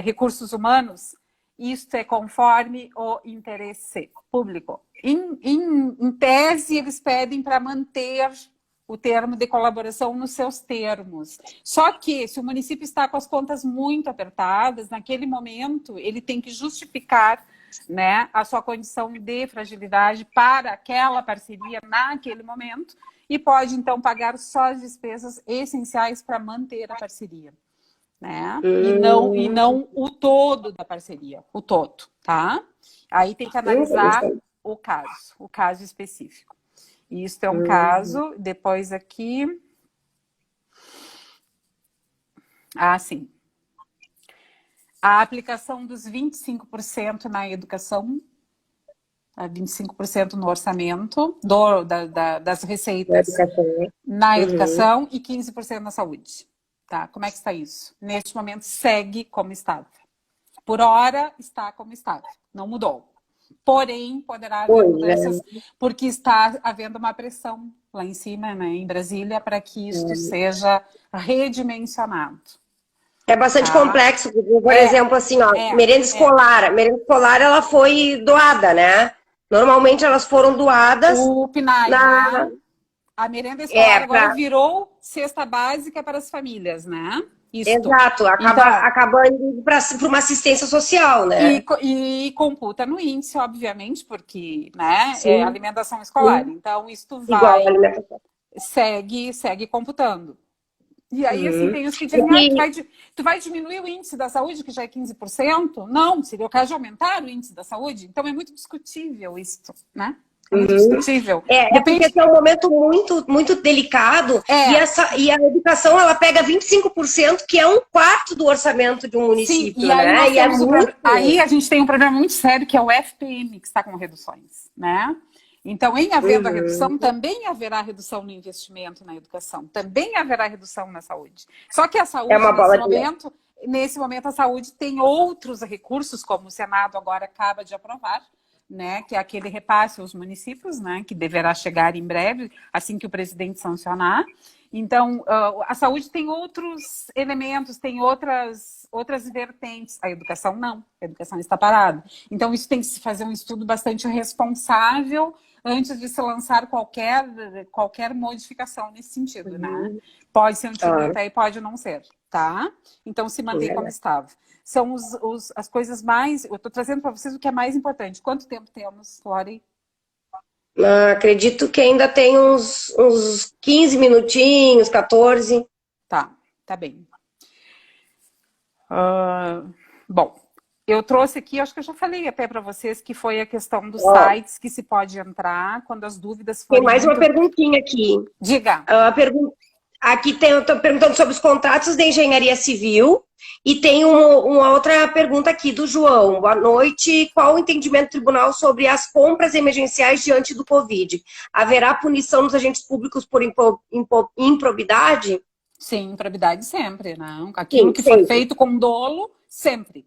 recursos humanos? Isto é conforme o interesse público. Em tese, eles pedem para manter o termo de colaboração nos seus termos. Só que, se o município está com as contas muito apertadas, naquele momento, ele tem que justificar, né, a sua condição de fragilidade para aquela parceria naquele momento e pode, então, pagar só as despesas essenciais para manter a parceria. Né? E não o todo da parceria, o todo, tá? Aí tem que analisar o caso específico. Isso é um caso. Depois aqui... sim. A aplicação dos 25% na educação, 25% no orçamento das receitas na educação e 15% na saúde. Tá? Como é que está isso? Neste momento, segue como estava. Por hora, está como estava. Não mudou. Porém, poderá haver mudanças, porque está havendo uma pressão lá em cima, né, em Brasília, para que isto seja redimensionado. É bastante complexo, porque, por exemplo, assim, merenda escolar. A merenda escolar, ela foi doada, né? Normalmente, elas foram doadas... O PNAE, né? A merenda escolar agora virou cesta básica para as famílias, né? Exato, acaba indo para uma assistência social, né? E computa no índice, obviamente, porque, né, é alimentação escolar. Então, isto segue computando. E aí, assim, tem os que dizem, tu vai diminuir o índice da saúde, que já é 15%? Não, seria o caso de aumentar o índice da saúde. Então, é muito discutível isso, né? É muito discutível. Porque é um momento muito, muito delicado e a educação, ela pega 25%, que é um quarto do orçamento de um município, e aí né? Aí a gente tem um problema muito sério, que é o FPM, que está com reduções, né? Então, em havendo a redução, também haverá redução no investimento na educação, também haverá redução na saúde. Só que a saúde, nesse momento, a saúde tem outros recursos, como o Senado agora acaba de aprovar, né, que é aquele repasse aos municípios, né, que deverá chegar em breve, assim que o presidente sancionar. Então, a saúde tem outros elementos, tem outras vertentes. A educação não, a educação está parada. Então, isso tem que se fazer um estudo bastante responsável antes de se lançar qualquer modificação nesse sentido, né? Pode ser um tiro no pé e pode não ser, tá? Então, se mantém como estava. São as coisas mais... Eu estou trazendo para vocês o que é mais importante. Quanto tempo temos, Lori? Acredito que ainda tem uns 15 minutinhos, 14. Tá bem. Bom, eu trouxe aqui, acho que eu já falei até para vocês, que foi a questão dos sites que se pode entrar quando as dúvidas forem... Tem mais uma perguntinha aqui. Diga. Aqui eu estou perguntando sobre os contratos de engenharia civil e tem uma outra pergunta aqui do João. Boa noite. Qual o entendimento do tribunal sobre as compras emergenciais diante do Covid? Haverá punição dos agentes públicos por improbidade? Sim, improbidade sempre, não. Aquilo que foi feito com dolo, sempre.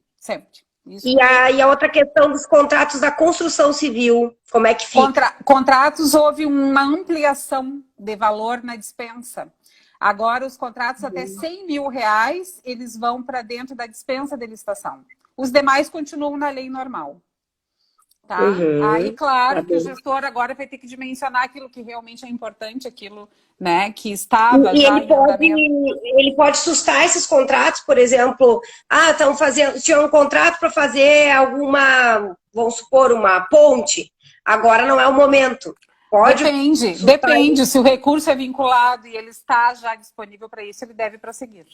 Isso. E a outra questão dos contratos da construção civil, como é que fica? Contratos, houve uma ampliação de valor na dispensa. Agora, os contratos até R$100 mil, eles vão para dentro da dispensa de licitação. Os demais continuam na lei normal. Tá? Uhum. Aí, claro Tá que o bem. gestor agora vai ter que dimensionar aquilo que realmente é importante, aquilo, né, que estava E já em andamento. ele pode sustar esses contratos, por exemplo, estão fazendo, tinha um contrato para fazer alguma, vamos supor, uma ponte. Agora não é o momento. Pode sustar Depende. isso. Se o recurso é vinculado e ele está já disponível para isso, ele deve prosseguir.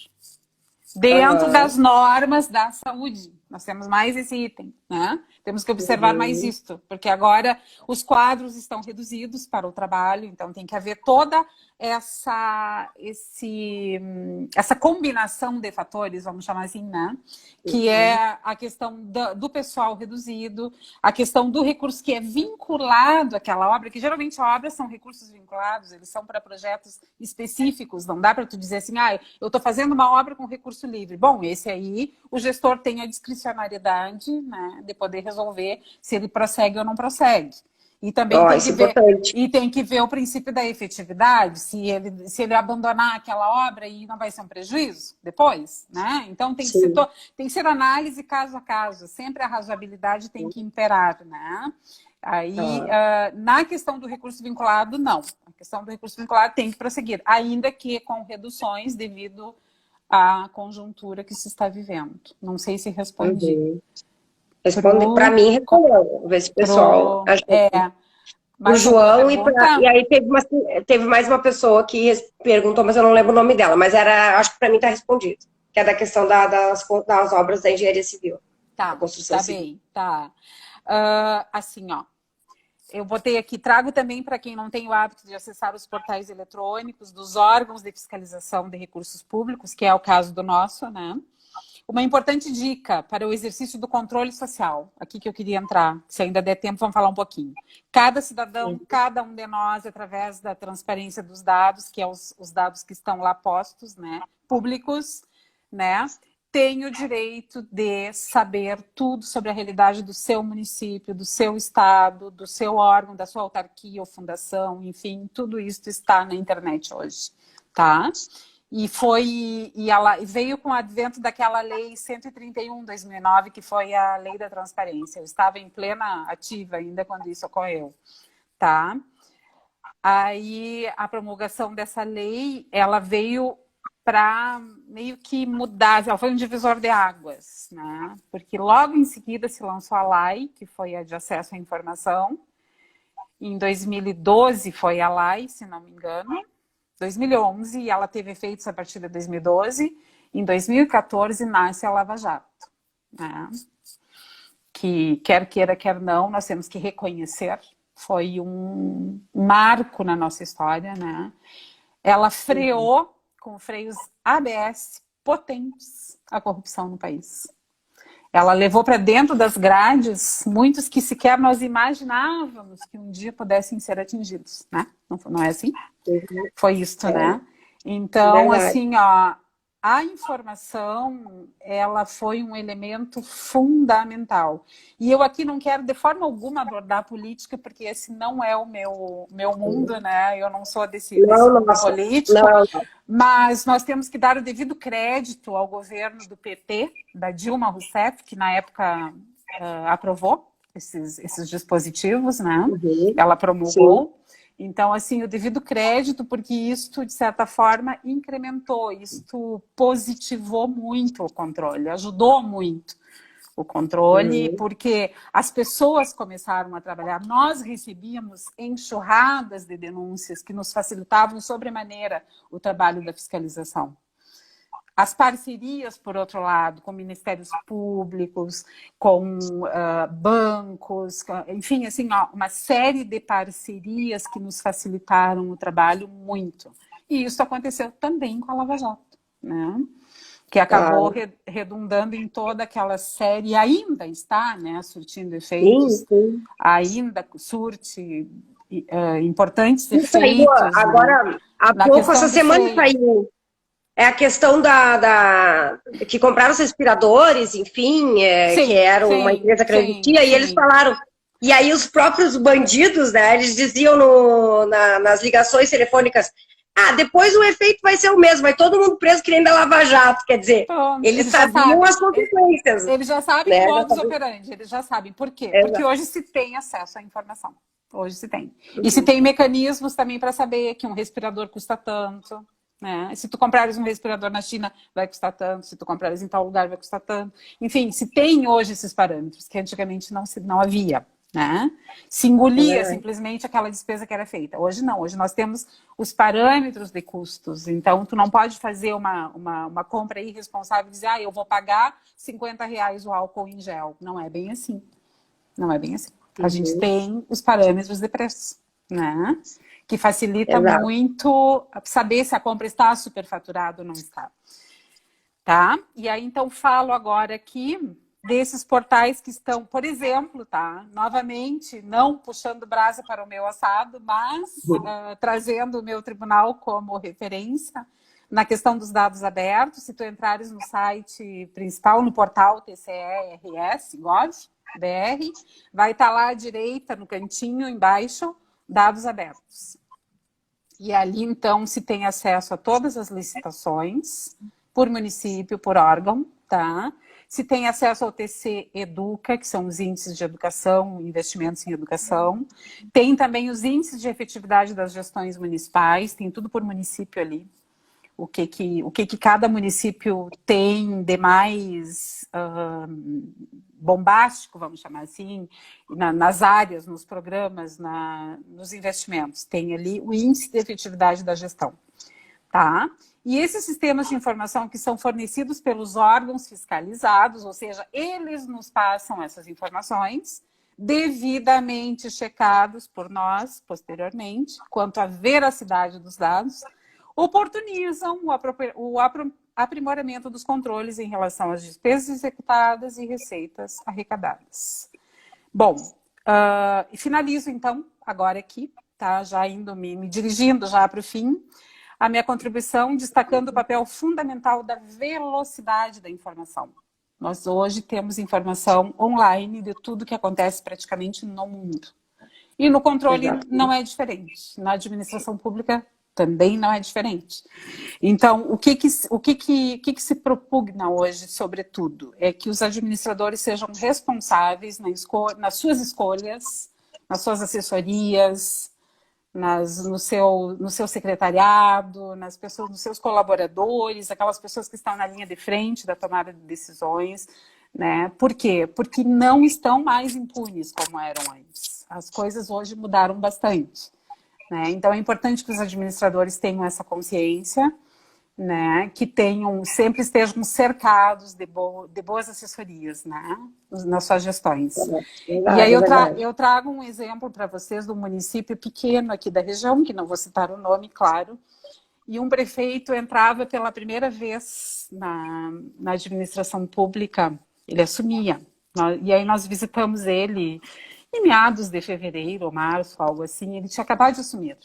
Dentro Aham. das normas da saúde. Nós temos mais esse item, né? Temos que observar mais Uhum. isto, porque agora os quadros estão reduzidos para o trabalho, então tem que haver toda essa combinação de fatores, vamos chamar assim, né? Que Uhum. é a questão do pessoal reduzido, a questão do recurso que é vinculado àquela obra, que geralmente obras são recursos vinculados, eles são para projetos específicos, não dá para tu dizer assim, eu estou fazendo uma obra com recurso livre. Bom, esse aí, o gestor tem a discricionariedade, né, de poder resolver se ele prossegue ou não prossegue. E também tem Isso que é ver, importante. o princípio da efetividade, se ele abandonar aquela obra e não vai ser um prejuízo depois, né? Então Sim. tem que ser análise caso a caso, sempre a razoabilidade tem que imperar, né? Aí, Tá. na questão do recurso vinculado, não. A questão do recurso vinculado tem que prosseguir, ainda que com reduções devido à conjuntura que se está vivendo. Não sei se respondi. Uhum. Responde, para mim, respondeu. Vamos ver se o pessoal o Mais alguma João pergunta? e aí teve mais uma pessoa que perguntou, mas eu não lembro o nome dela, mas acho que para mim está respondido, que é da questão das obras da engenharia civil, da construção Tá civil. bem, tá. Assim, ó, eu botei aqui, trago também para quem não tem o hábito de acessar os portais eletrônicos dos órgãos de fiscalização de recursos públicos, que é o caso do nosso, né? Uma importante dica para o exercício do controle social, aqui que eu queria entrar, se ainda der tempo, vamos falar um pouquinho. Cada cidadão, cada um de nós, através da transparência dos dados, que é os dados que estão lá postos, né, públicos, né, tem o direito de saber tudo sobre a realidade do seu município, do seu estado, do seu órgão, da sua autarquia ou fundação, enfim, tudo isso está na internet hoje, tá? E ela veio com o advento daquela lei 131/2009, que foi a lei da transparência. Eu estava em plena ativa ainda quando isso ocorreu, tá? Aí a promulgação dessa lei, ela veio para meio que mudar, ela foi um divisor de águas, né? Porque logo em seguida se lançou a LAI, que foi a de acesso à informação. Em 2012 foi a LAI, se não me engano. 2011, e ela teve efeitos a partir de 2012. Em 2014, nasce a Lava Jato, né? Que quer queira, quer não, nós temos que reconhecer, foi um marco na nossa história, né? Ela freou com freios ABS potentes a corrupção no país. Ela levou para dentro das grades muitos que sequer nós imaginávamos que um dia pudessem ser atingidos, né? Não é assim? Foi isso, né? Então, Verdade. assim, ó, a informação, ela foi um elemento fundamental. E eu aqui não quero, de forma alguma, abordar a política, porque esse não é o meu mundo, né? Eu não sou desse Não, mundo nossa. político. Não. Mas nós temos que dar o devido crédito ao governo do PT, da Dilma Rousseff, que na época aprovou esses dispositivos, né? Ela promulgou. Sim. Então, assim, o devido crédito, porque isto, de certa forma, incrementou, isto positivou muito o controle, ajudou muito o controle, porque as pessoas começaram a trabalhar. Nós recebíamos enxurradas de denúncias que nos facilitavam sobremaneira o trabalho da fiscalização. As parcerias, por outro lado, com ministérios públicos, com bancos, enfim, assim, uma série de parcerias que nos facilitaram o trabalho muito. E isso aconteceu também com a Lava Jato, né? Que acabou redundando em toda aquela série, e ainda está, né, surtindo efeitos, ainda surte importantes efeitos. Agora, né? há Na pouco, questão essa do semana freio. saiu. É a questão que compraram os respiradores, enfim, que Sim, era uma sim, empresa que não sim, existia, e eles sim. falaram. E aí os próprios bandidos, né, eles diziam nas ligações telefônicas, depois o efeito vai ser o mesmo, vai todo mundo preso que nem da Lava Jato, quer dizer, Então, eles sabiam as consequências. Eles já sabem né? o modus operandi, eles já sabem. Por quê? Porque Exato. hoje se tem acesso à informação. Hoje se tem. E se tem mecanismos também para saber que um respirador custa tanto, né? Se tu comprares um respirador na China, vai custar tanto. Se tu comprares em tal lugar, vai custar tanto. Enfim, se tem hoje esses parâmetros, que antigamente não havia. Né? Se engolia simplesmente aquela despesa que era feita. Hoje não, hoje nós temos os parâmetros de custos. Então, tu não pode fazer uma compra irresponsável e dizer, eu vou pagar R$ 50 o álcool em gel. Não é bem assim. Não é bem assim. A gente tem os parâmetros de preço, né? Que facilita muito saber se a compra está superfaturada ou não está. Tá? E aí, então, falo agora aqui desses portais que estão, por exemplo, tá? Novamente, não puxando brasa para o meu assado, mas trazendo o meu tribunal como referência na questão dos dados abertos. Se tu entrares no site principal, no portal TCE-RS.gov.br, vai estar lá à direita, no cantinho, embaixo, dados abertos. E ali, então, se tem acesso a todas as licitações, por município, por órgão, tá? Se tem acesso ao TC Educa, que são os índices de educação, investimentos em educação. Tem também os índices de efetividade das gestões municipais, tem tudo por município ali. O que cada município tem de mais bombástico, vamos chamar assim, nas áreas, nos programas, nos investimentos. Tem ali o índice de efetividade da gestão. Tá? E esses sistemas de informação que são fornecidos pelos órgãos fiscalizados, ou seja, eles nos passam essas informações, devidamente checados por nós, posteriormente, quanto à veracidade dos dados, oportunizam o aprimoramento dos controles em relação às despesas executadas e receitas arrecadadas. Bom, finalizo então, agora aqui, tá? Já indo me dirigindo já para o fim, a minha contribuição destacando o papel fundamental da velocidade da informação. Nós hoje temos informação online de tudo que acontece praticamente no mundo. E no controle não é diferente. Na administração pública também não é diferente. Então, o que se propugna hoje, sobretudo, é que os administradores sejam responsáveis nas suas escolhas, nas suas assessorias, no seu secretariado, nas pessoas, nos seus colaboradores, aquelas pessoas que estão na linha de frente da tomada de decisões, né? Por quê? Porque não estão mais impunes como eram antes. As coisas hoje mudaram bastante, né? Então é importante que os administradores tenham essa consciência, né? Que sempre estejam cercados de boas assessorias, né? Nas suas gestões. E aí eu trago um exemplo para vocês do município pequeno aqui da região, que não vou citar o nome, claro, e um prefeito entrava pela primeira vez na administração pública, ele assumia, e aí nós visitamos ele em meados de fevereiro ou março, algo assim, ele tinha acabado de assumir.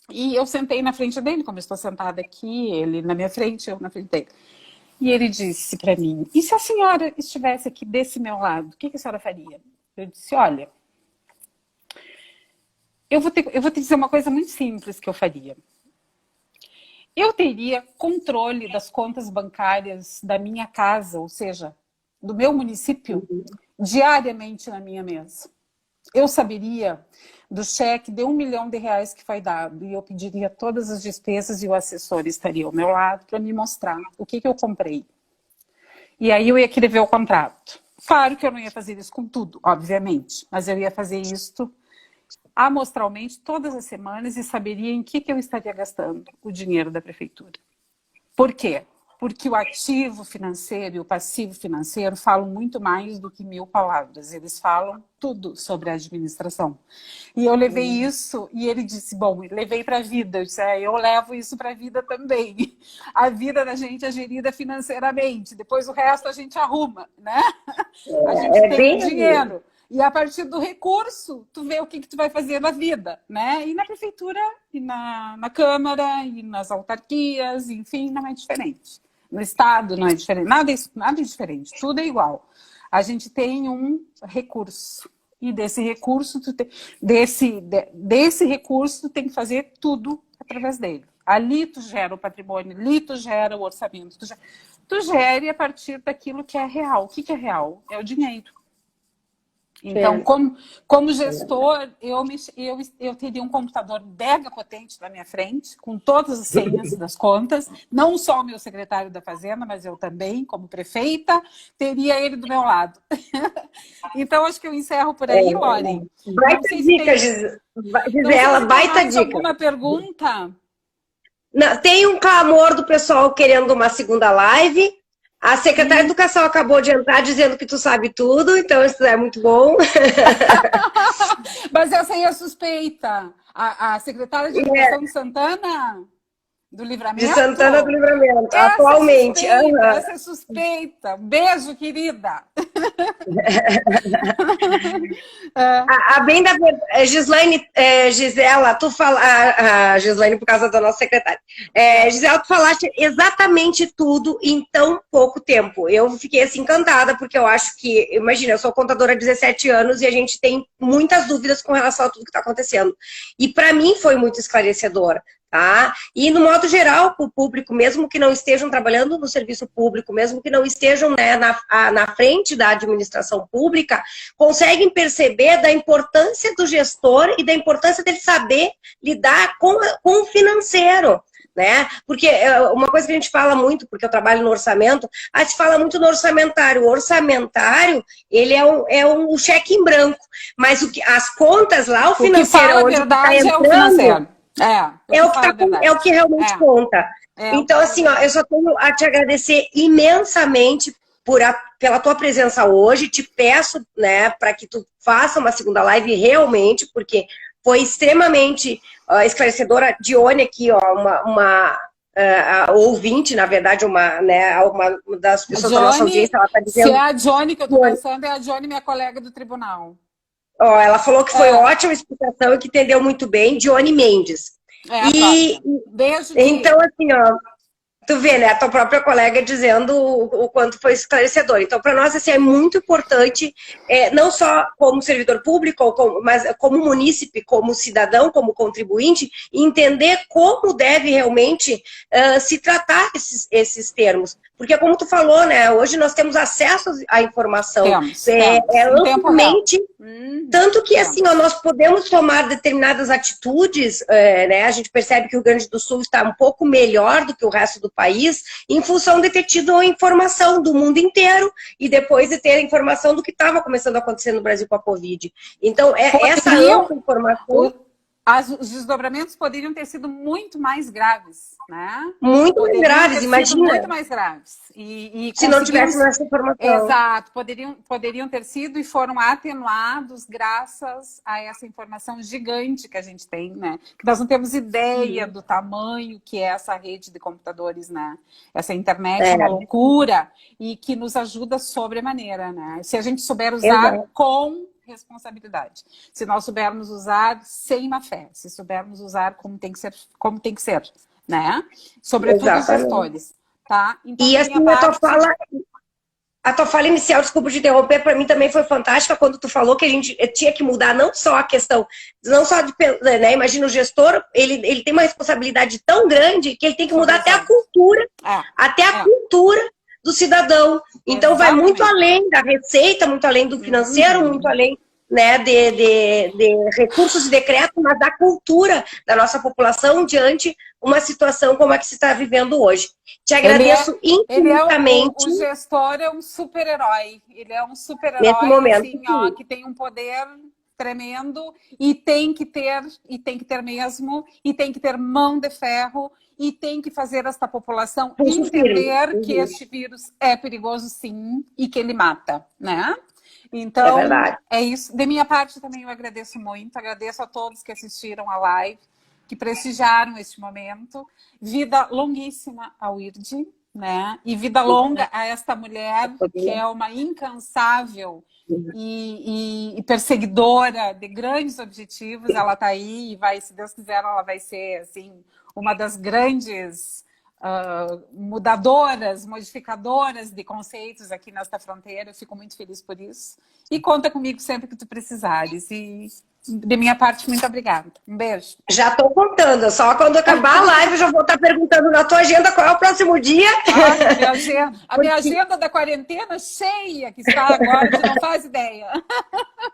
E eu sentei na frente dele, como eu estou sentada aqui, ele na minha frente, eu na frente dele. E ele disse para mim, e se a senhora estivesse aqui desse meu lado, o que a senhora faria? Eu disse, olha, eu vou te dizer uma coisa muito simples que eu faria. Eu teria controle das contas bancárias da minha casa, ou seja, do meu município, diariamente na minha mesa. Eu saberia do cheque de R$1 milhão que foi dado e eu pediria todas as despesas e o assessor estaria ao meu lado para me mostrar o que eu comprei. E aí eu ia querer ver o contrato. Claro que eu não ia fazer isso com tudo, obviamente, mas eu ia fazer isso amostralmente todas as semanas e saberia em que eu estaria gastando o dinheiro da prefeitura. Por quê? Porque o ativo financeiro e o passivo financeiro falam muito mais do que 1000 palavras. Eles falam tudo sobre a administração. E eu levei isso, e ele disse, bom, levei para a vida. Eu disse, eu levo isso para a vida também. A vida da gente é gerida financeiramente, depois o resto a gente arruma, né? A gente tem o dinheiro. E a partir do recurso, tu vê o que tu vai fazer na vida, né? E na prefeitura, e na Câmara, e nas autarquias, enfim, não é diferente. No Estado não é diferente, nada é diferente, tudo é igual. A gente tem um recurso, E desse recurso, desse recurso, tu tem que fazer tudo através dele. Ali tu gera o patrimônio, ali tu gera o orçamento, tu gere a partir daquilo que é real. O que é real? É o dinheiro. Então, como gestor, eu teria um computador mega potente na minha frente, com todas as senhas das contas, não só o meu secretário da Fazenda, mas eu também, como prefeita, teria ele do meu lado. Então, acho que eu encerro por aí, Lore. Baita dica, Gisela, baita dica. Alguma pergunta? Não, tem um clamor do pessoal querendo uma segunda live. A secretária de Educação acabou de entrar dizendo que tu sabe tudo, então isso é muito bom. Mas essa aí é suspeita. A secretária de Educação de Santana, do Livramento? De Santana do Livramento, essa atualmente. Essa é suspeita. Beijo, querida. A bem da Gislaine, Gisela, tu fala, a Gislaine por causa da nossa secretária. Gisela, tu falaste exatamente tudo em tão pouco tempo. Eu fiquei assim encantada, porque eu acho que, imagina, eu sou contadora há 17 anos e a gente tem muitas dúvidas com relação a tudo que está acontecendo. E para mim foi muito esclarecedor. Tá? E no modo geral, para o público, mesmo que não estejam trabalhando no serviço público, mesmo que não estejam, né, na frente da administração pública, conseguem perceber da importância do gestor e da importância dele saber lidar com o financeiro. Né? Porque uma coisa que a gente fala muito, porque eu trabalho no orçamento, se fala muito no orçamentário. O orçamentário, ele é um cheque em branco, mas as contas lá, o financeiro, fala onde a verdade tá entrando, é o financeiro. É o que realmente conta. Então, assim, ó, eu só tenho a te agradecer imensamente pela tua presença hoje. Te peço, né, para que tu faça uma segunda live realmente, porque foi extremamente esclarecedora. Dione aqui, ó, uma ouvinte, na verdade, uma das pessoas da nossa audiência, ela está dizendo... Se é a Dione que eu estou pensando, é a Dione, minha colega do tribunal. Ó, ela falou que foi ótima explicação e que entendeu muito bem, Dione Mendes. Beijo, então, assim, ó, tu vê, né, a tua própria colega dizendo o quanto foi esclarecedor. Então, para nós, assim, é muito importante, não só como servidor público, mas como munícipe, como cidadão, como contribuinte, entender como deve realmente se tratar esses termos. Porque, como tu falou, né, hoje nós temos acesso à informação. Amplamente, tanto que, assim, ó, nós podemos tomar determinadas atitudes, né, a gente percebe que o Rio Grande do Sul está um pouco melhor do que o resto do país, em função de ter tido a informação do mundo inteiro e depois de ter a informação do que estava começando a acontecer no Brasil com a Covid. Então, essa ampla informação... Os desdobramentos poderiam ter sido muito mais graves, né? Muito mais graves, imagina. Muito mais graves. Se não tivesse essa informação. Exato, poderiam ter sido e foram atenuados graças a essa informação gigante que a gente tem, né? Que nós não temos ideia do tamanho que é essa rede de computadores, né? Essa internet é uma loucura e que nos ajuda sobremaneira, né? Se a gente souber usar com responsabilidade. Se nós soubermos usar sem má fé, se soubermos usar como tem que ser, né? Sobretudo os gestores, tá? Então, e assim, a tua fala inicial, desculpa te interromper, para mim também foi fantástica quando tu falou que a gente tinha que mudar não só a questão, não só de, né, imagina o gestor, ele tem uma responsabilidade tão grande que ele tem que mudar até a cultura, cultura do cidadão. Então vai muito além da receita, muito além do financeiro, muito além, né, de recursos e decretos, mas da cultura da nossa população diante uma situação como a que se está vivendo hoje. Te agradeço infinitamente. O gestor é um super-herói. Ele é um super-herói assim, ó, que tem um poder tremendo e tem que ter mesmo, e tem que ter mão de ferro, e tem que fazer esta população entender que este vírus é perigoso sim e que ele mata, né? Então, é isso. De minha parte também eu agradeço muito, agradeço a todos que assistiram a live, que prestigiaram este momento. Vida longuíssima ao IRD, né? E vida longa a esta mulher que é uma incansável e perseguidora de grandes objetivos. Ela está aí e vai, se Deus quiser, ela vai ser assim uma das grandes mudadoras, modificadoras de conceitos aqui nesta fronteira. Eu fico muito feliz por isso. E conta comigo sempre que tu precisares. E, de minha parte, muito obrigada. Um beijo. Já estou contando, só quando acabar a live eu já vou estar perguntando na tua agenda qual é o próximo dia. A minha agenda da quarentena cheia que está agora, tu não faz ideia.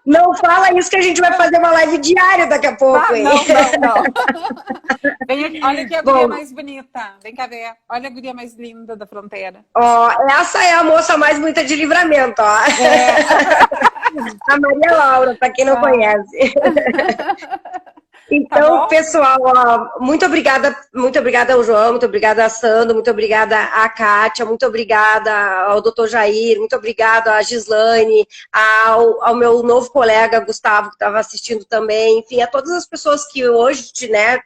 Não fala isso que a gente vai fazer uma live diária daqui a pouco. Não. Vem aqui, olha aqui a guria mais bonita. Vem cá ver. Olha a guria mais linda da fronteira. Ó, essa é a moça mais bonita de Livramento, ó. A Maria Laura, para quem não conhece. Então, pessoal, ó, muito obrigada ao João, muito obrigada a Sandro, muito obrigada à Kátia, muito obrigada ao Dr. Jair, muito obrigada à Gislaine, ao meu novo colega Gustavo, que estava assistindo também, enfim, a todas as pessoas que hoje, né,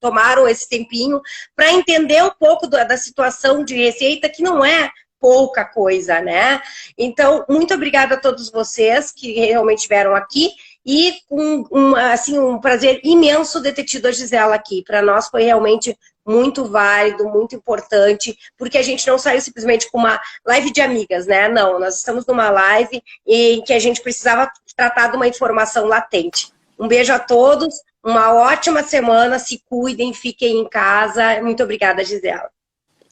tomaram esse tempinho para entender um pouco da situação de receita, que não é pouca coisa, né? Então, muito obrigada a todos vocês que realmente estiveram aqui. E um prazer imenso de ter tido a Gisela aqui. Para nós foi realmente muito válido, muito importante, porque a gente não saiu simplesmente com uma live de amigas, né? Não, nós estamos numa live em que a gente precisava tratar de uma informação latente. Um beijo a todos, uma ótima semana, se cuidem, fiquem em casa. Muito obrigada, Gisela.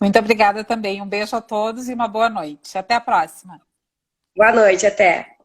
Muito obrigada também. Um beijo a todos e uma boa noite. Até a próxima. Boa noite, até.